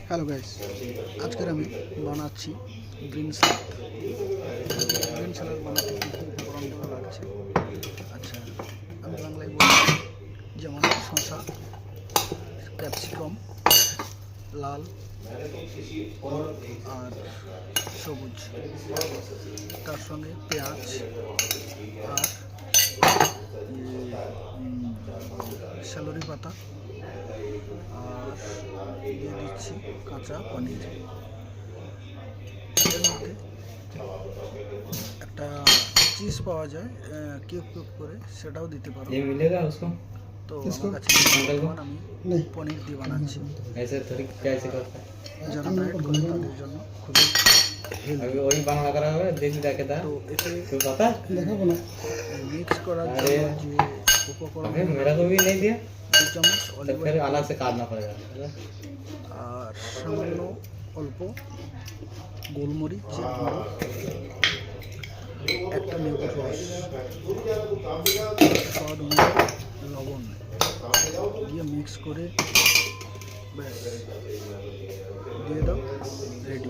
Hello guys, আজকের আমি বানাচ্ছি গ্রিন স্যালাড। গ্রিন স্যালাড বানাতে কী কী উপকরণগুলো লাগছে, আচ্ছা আমি বাংলায় বলি। যেমন শসা, ক্যাপসিকাম, লাল আর সবুজ, তার সঙ্গে পেঁয়াজ আর স্যালারি পাতা, আর দিয়ে দিচ্ছি কাঁচা পনির। এর মধ্যে একটা চিজ পাওয়া যায় কিউব কিউব করে, সেটাও দিতে পারো। তো আমার কাছে বর্তমান আমি পনির দিয়ে বানাচ্ছি। যারা ডায়েট করে তাদের জন্য খুবই তো এতে মিক্স করার জন্য যে উপকরণ, 2 চামচ অলিভ অয়েল আর সামান্য অল্প গোলমরিচ, একটা লেবুর রস, স্বাদ অনুযায়ী লবণ দিয়ে মিক্স করে ব্যাস দিয়ে দাও, রেডি।